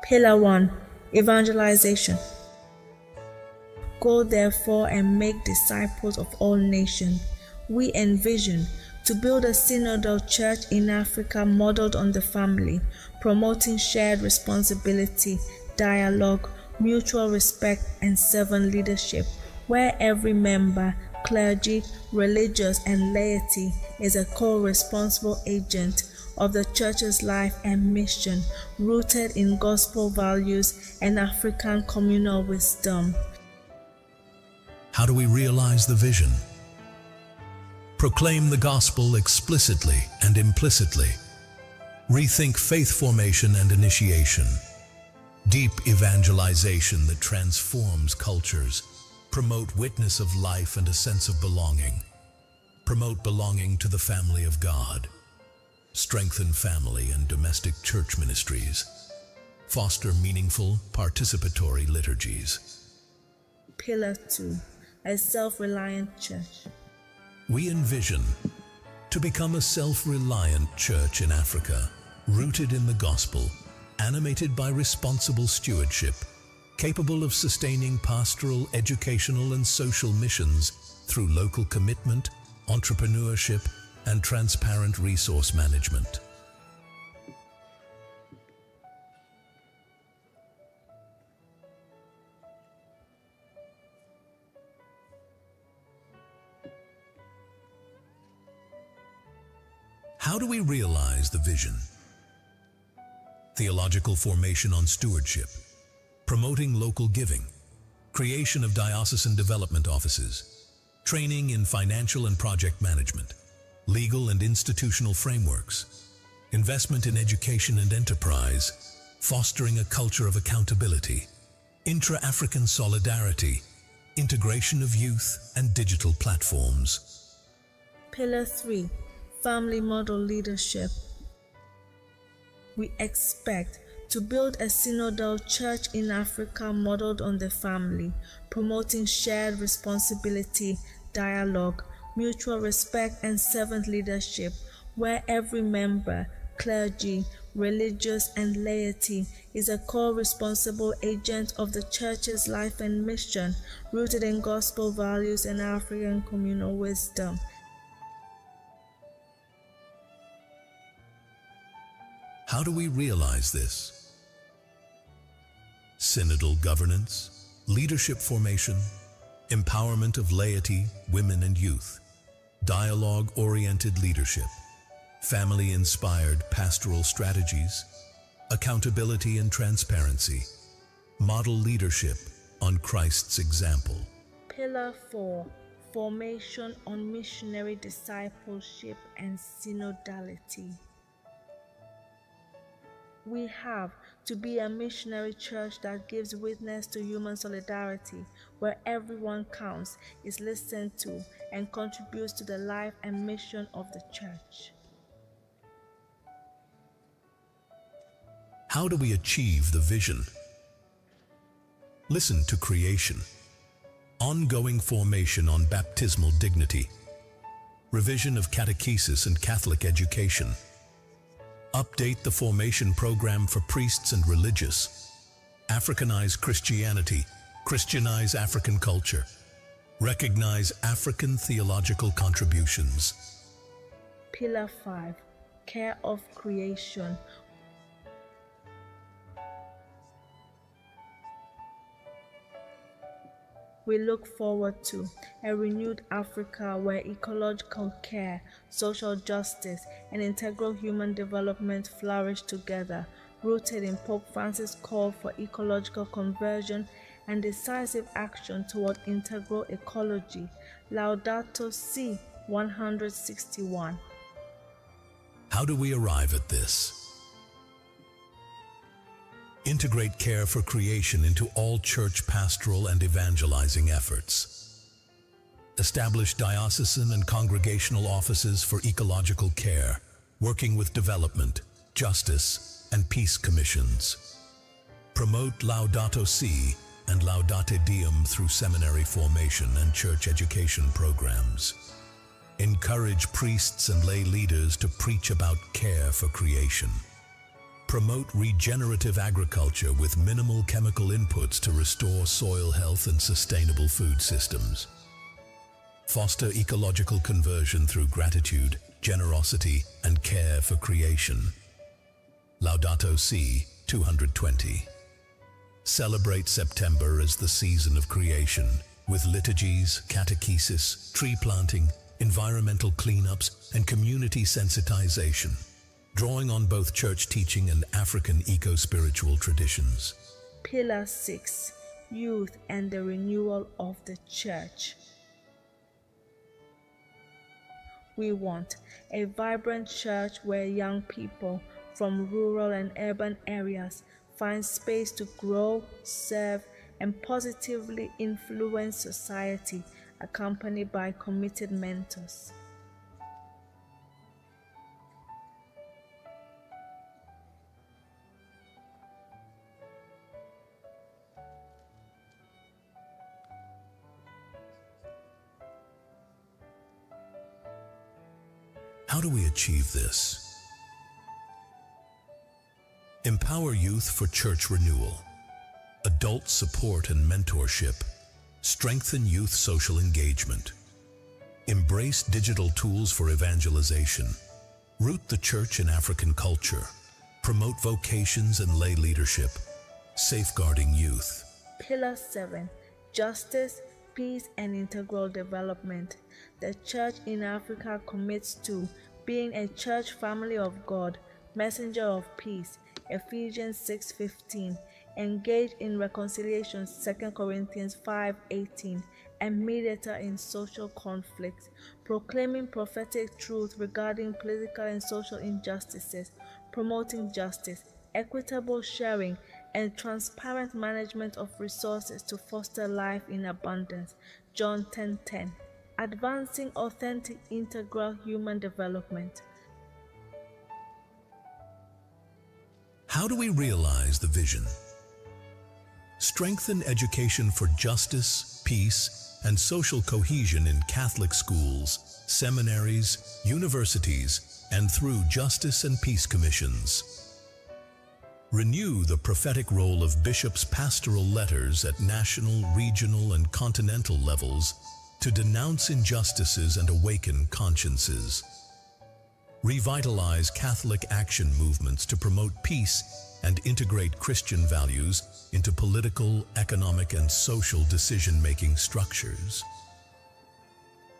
Pillar 1. Evangelization. Go therefore and make disciples of all nations. We envision to build a synodal church in Africa modeled on the family, promoting shared responsibility, dialogue, mutual respect, and servant leadership, where every member, clergy, religious, and laity is a co-responsible agent of the church's life and mission, rooted in gospel values and African communal wisdom. How do we realize the vision? Proclaim the gospel explicitly and implicitly. Rethink faith formation and initiation. Deep evangelization that transforms cultures. Promote witness of life and a sense of belonging. Promote belonging to the family of God. Strengthen family and domestic church ministries. Foster meaningful, participatory liturgies. Pillar 2. A self-reliant church. We envision to become a self-reliant church in Africa, rooted in the gospel, animated by responsible stewardship, capable of sustaining pastoral, educational, and social missions through local commitment, entrepreneurship, and transparent resource management. How do we realize the vision? Theological formation on stewardship, promoting local giving, creation of diocesan development offices, training in financial and project management, legal and institutional frameworks, investment in education and enterprise, fostering a culture of accountability, intra-African solidarity, integration of youth and digital platforms. Pillar 3. Family model leadership. We expect to build a synodal church in Africa modeled on the family, promoting shared responsibility, dialogue, mutual respect, and servant leadership, where every member, clergy, religious, and laity is a co-responsible agent of the church's life and mission, rooted in gospel values and African communal wisdom. How do we realize this? Synodal governance, leadership formation, empowerment of laity, women and youth, dialogue-oriented leadership, family-inspired pastoral strategies, accountability and transparency, model leadership on Christ's example. Pillar 4. Formation on missionary discipleship and synodality. We have to be a missionary church that gives witness to human solidarity, where everyone counts, is listened to, and contributes to the life and mission of the church. How do we achieve the vision? Listen to creation. Ongoing formation on baptismal dignity. Revision of catechesis and Catholic education. Update the formation program for priests and religious. Africanize Christianity. Christianize African culture. Recognize African theological contributions. Pillar 5. Care of creation. We look forward to a renewed Africa where ecological care, social justice, and integral human development flourish together, rooted in Pope Francis' call for ecological conversion and decisive action toward integral ecology. Laudato Si 161. How do we arrive at this? Integrate care for creation into all church pastoral and evangelizing efforts. Establish diocesan and congregational offices for ecological care, working with development, justice, and peace commissions. Promote Laudato Si and Laudate Deum through seminary formation and church education programs. Encourage priests and lay leaders to preach about care for creation. Promote regenerative agriculture with minimal chemical inputs to restore soil health and sustainable food systems. Foster ecological conversion through gratitude, generosity, and care for creation. Laudato Si 220. Celebrate September as the season of creation, with liturgies, catechesis, tree planting, environmental cleanups, and community sensitization, drawing on both church teaching and African eco-spiritual traditions. Pillar 6. Youth and the renewal of the church. We want a vibrant church where young people from rural and urban areas find space to grow, serve, and positively influence society, accompanied by committed mentors. How do we achieve this? Empower youth for church renewal. Adult support and mentorship. Strengthen youth social engagement. Embrace digital tools for evangelization. Root the church in African culture. Promote vocations and lay leadership. Safeguarding youth. Pillar 7. Justice, peace, and integral development. The church in Africa commits to being a church family of God, messenger of peace, Ephesians 6:15, engage in reconciliation, 2 Corinthians 5:18, and mediator in social conflicts, proclaiming prophetic truth regarding political and social injustices, promoting justice, equitable sharing, and transparent management of resources to foster life in abundance, John 10:10, advancing authentic integral human development. How do we realize the vision? Strengthen education for justice, peace, and social cohesion in Catholic schools, seminaries, universities, and through justice and peace commissions. Renew the prophetic role of bishops' pastoral letters at national, regional, and continental levels to denounce injustices and awaken consciences. Revitalize Catholic action movements to promote peace and integrate Christian values into political, economic, and social decision-making structures.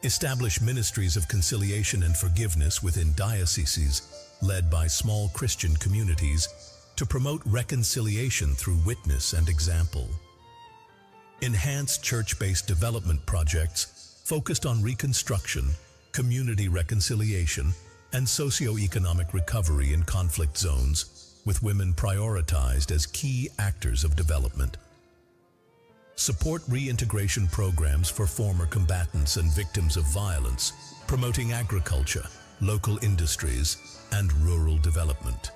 Establish ministries of conciliation and forgiveness within dioceses led by small Christian communities to promote reconciliation through witness and example. Enhance church-based development projects focused on reconstruction, community reconciliation, and socio-economic recovery in conflict zones, with women prioritized as key actors of development. Support reintegration programs for former combatants and victims of violence, promoting agriculture, local industries, and rural development.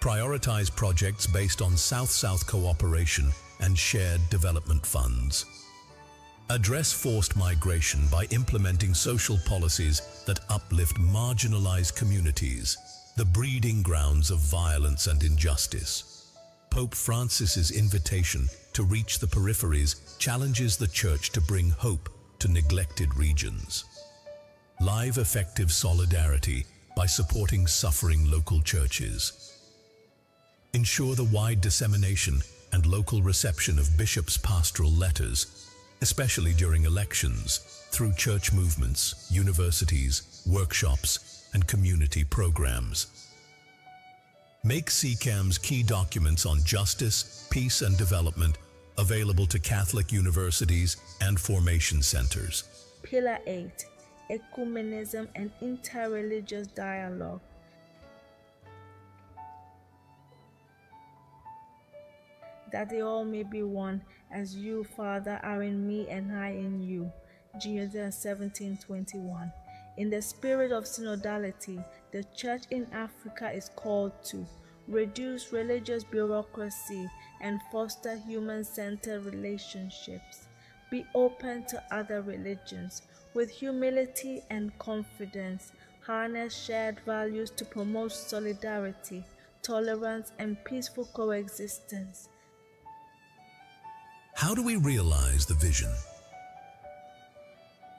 Prioritize projects based on South-South cooperation and shared development funds. Address forced migration by implementing social policies that uplift marginalized communities, the breeding grounds of violence and injustice. Pope Francis's invitation to reach the peripheries challenges the Church to bring hope to neglected regions. Live effective solidarity by supporting suffering local churches. Ensure the wide dissemination and local reception of bishops' pastoral letters, especially during elections, through church movements, universities, workshops, and community programs. Make SECAM's key documents on justice, peace, and development available to Catholic universities and formation centers. Pillar 8. Ecumenism and interreligious dialogue. That they all may be one, as you, Father, are in me and I in you. John 17:21. In the spirit of synodality, the Church in Africa is called to reduce religious bureaucracy and foster human-centered relationships. Be open to other religions. With humility and confidence, harness shared values to promote solidarity, tolerance, and peaceful coexistence. How do we realize the vision?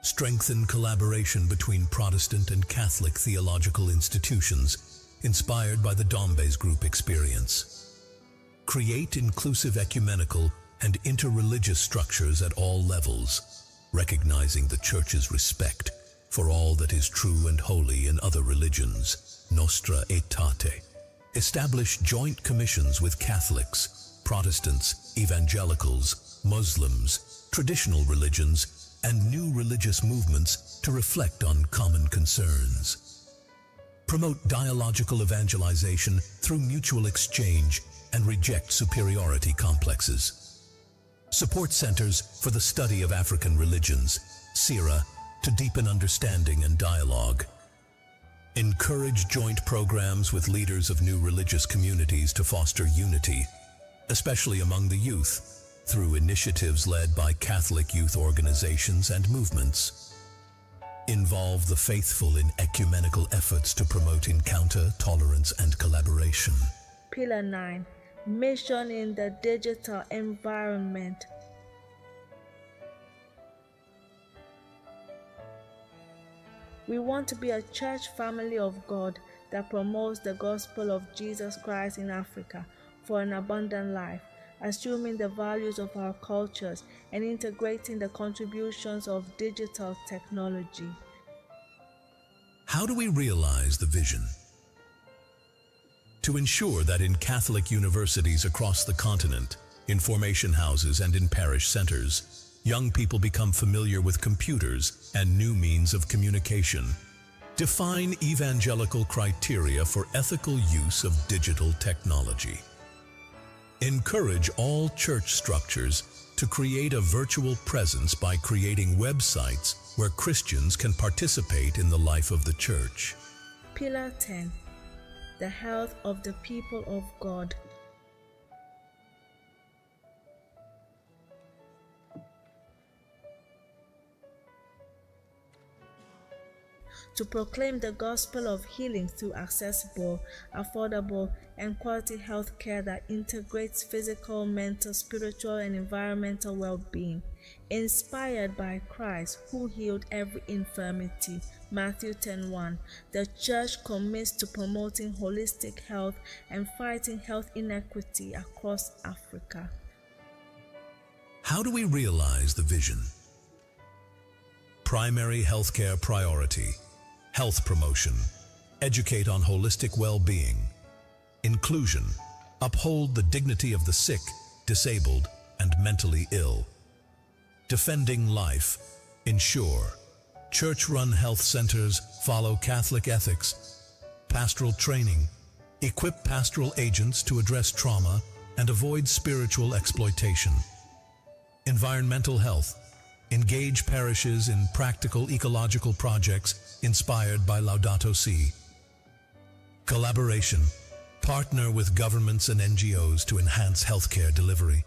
Strengthen collaboration between Protestant and Catholic theological institutions, inspired by the Dombe's group experience. Create inclusive ecumenical and interreligious structures at all levels, recognizing the Church's respect for all that is true and holy in other religions, Nostra Aetate. Establish joint commissions with Catholics, Protestants, evangelicals, Muslims, traditional religions, and new religious movements to reflect on common concerns. Promote dialogical evangelization through mutual exchange and reject superiority complexes. Support centers for the study of African religions, SERA, to deepen understanding and dialogue. Encourage joint programs with leaders of new religious communities to foster unity, especially among the youth, through initiatives led by Catholic youth organizations and movements. Involve the faithful in ecumenical efforts to promote encounter, tolerance, and collaboration. Pillar 9. Mission in the digital environment. We want to be a church family of God that promotes the gospel of Jesus Christ in Africa for an abundant life, assuming the values of our cultures and integrating the contributions of digital technology. How do we realize the vision? To ensure that in Catholic universities across the continent, in formation houses and in parish centers, young people become familiar with computers and new means of communication. Define evangelical criteria for ethical use of digital technology. Encourage all church structures to create a virtual presence by creating websites where Christians can participate in the life of the church. Pillar 10. The health of the people of God. To proclaim the gospel of healing through accessible, affordable, and quality health care that integrates physical, mental, spiritual, and environmental well-being, inspired by Christ who healed every infirmity. Matthew 10:1. The Church commits to promoting holistic health and fighting health inequity across Africa. How do we realize the vision? Primary healthcare priority. Health promotion, educate on holistic well-being, inclusion, uphold the dignity of the sick, disabled, and mentally ill. Defending life, ensure church-run health centers follow Catholic ethics. Pastoral training, equip pastoral agents to address trauma and avoid spiritual exploitation. Environmental health, engage parishes in practical ecological projects inspired by Laudato Si. Collaboration, partner with governments and NGOs to enhance healthcare delivery.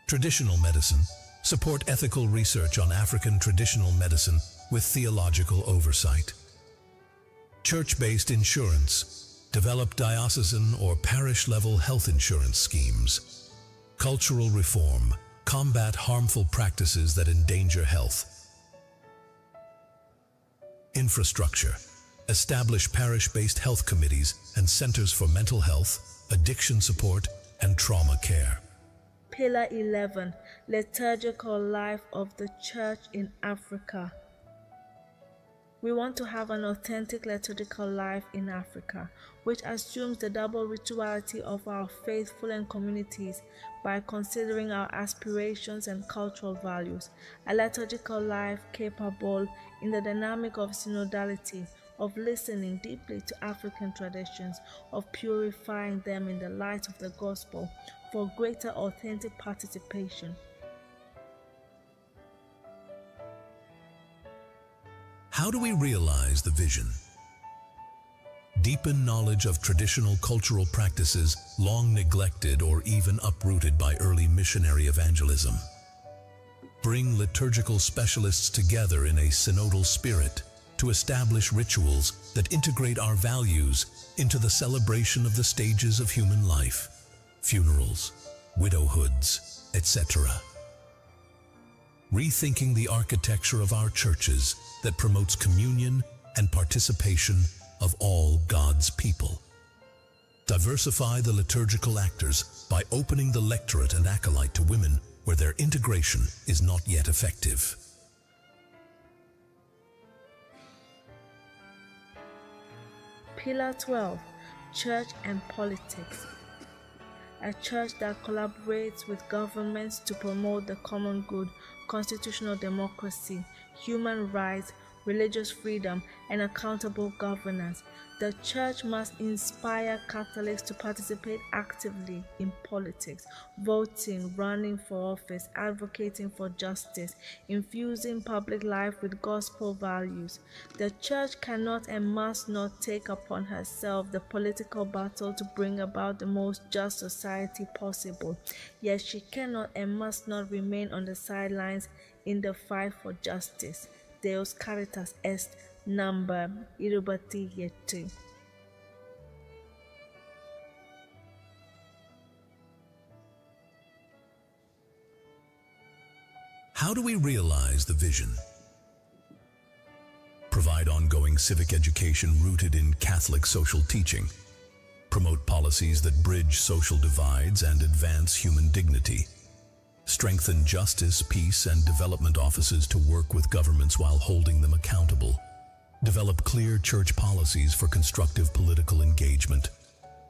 Traditional medicine, support ethical research on African traditional medicine with theological oversight. Church-based insurance, develop diocesan or parish-level health insurance schemes. Cultural reform, combat harmful practices that endanger health. Infrastructure, establish parish-based health committees and centers for mental health, addiction support, and trauma care. Pillar 11. Liturgical life of the Church in Africa. We want to have an authentic liturgical life in Africa, which assumes the double rituality of our faithful and communities by considering our aspirations and cultural values. A liturgical life capable in the dynamic of synodality, of listening deeply to African traditions, of purifying them in the light of the gospel for greater authentic participation. How do we realize the vision? Deepen knowledge of traditional cultural practices long neglected or even uprooted by early missionary evangelism. Bring liturgical specialists together in a synodal spirit to establish rituals that integrate our values into the celebration of the stages of human life, funerals, widowhoods, etc. Rethinking the architecture of our churches that promotes communion and participation of all God's people. Diversify the liturgical actors by opening the lectorate and acolyte to women where their integration is not yet effective. Pillar 12. Church and Politics. A church that collaborates with governments to promote the common good, constitutional democracy, human rights, religious freedom, and accountable governance. The church must inspire Catholics to participate actively in politics, voting, running for office, advocating for justice, infusing public life with gospel values. The church cannot and must not take upon herself the political battle to bring about the most just society possible, yet she cannot and must not remain on the sidelines in the fight for justice. Deus Caritas Est, number 28. How do we realize the vision? Provide ongoing civic education rooted in Catholic social teaching. Promote policies that bridge social divides and advance human dignity. Strengthen justice, peace, and development offices to work with governments while holding them accountable. Develop clear church policies for constructive political engagement.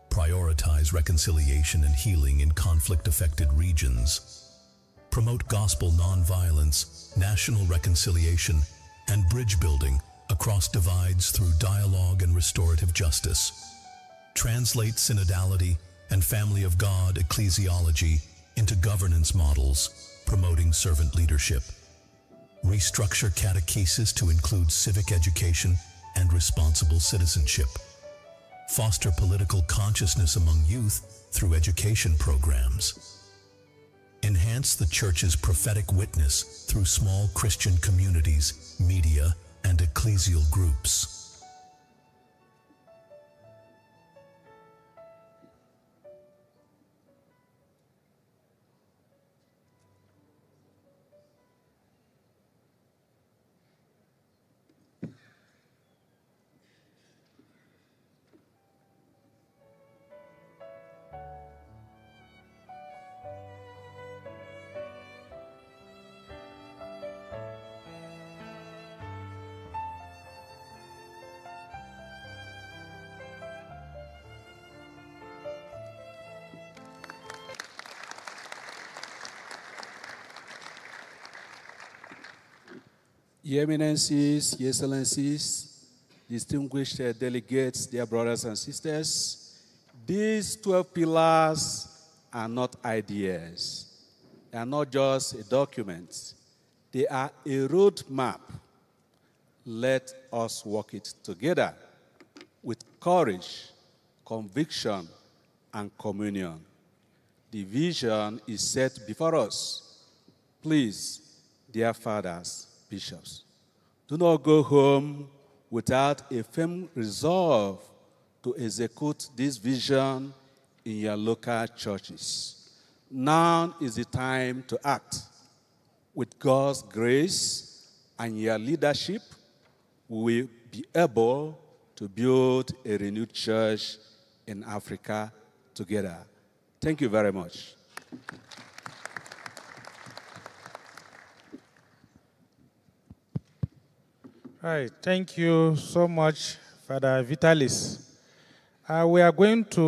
Prioritize reconciliation and healing in conflict-affected regions. Promote gospel nonviolence, national reconciliation, and bridge building across divides through dialogue and restorative justice. Translate synodality and family of God ecclesiology into governance models, promoting servant leadership. Restructure catechesis to include civic education and responsible citizenship. Foster political consciousness among youth through education programs. Enhance the church's prophetic witness through small Christian communities, media, and ecclesial groups. Your Eminencies, Your Excellencies, distinguished delegates, dear brothers and sisters, these 12 pillars are not ideas. They are not just a document. They are a roadmap. Let us walk it together with courage, conviction, and communion. The vision is set before us. Please, dear fathers, bishops, do not go home without a firm resolve to execute this vision in your local churches. Now is the time to act. With God's grace and your leadership, we will be able to build a renewed church in Africa together. Thank you very much. All right, thank you so much, Father Vitalis. We are going to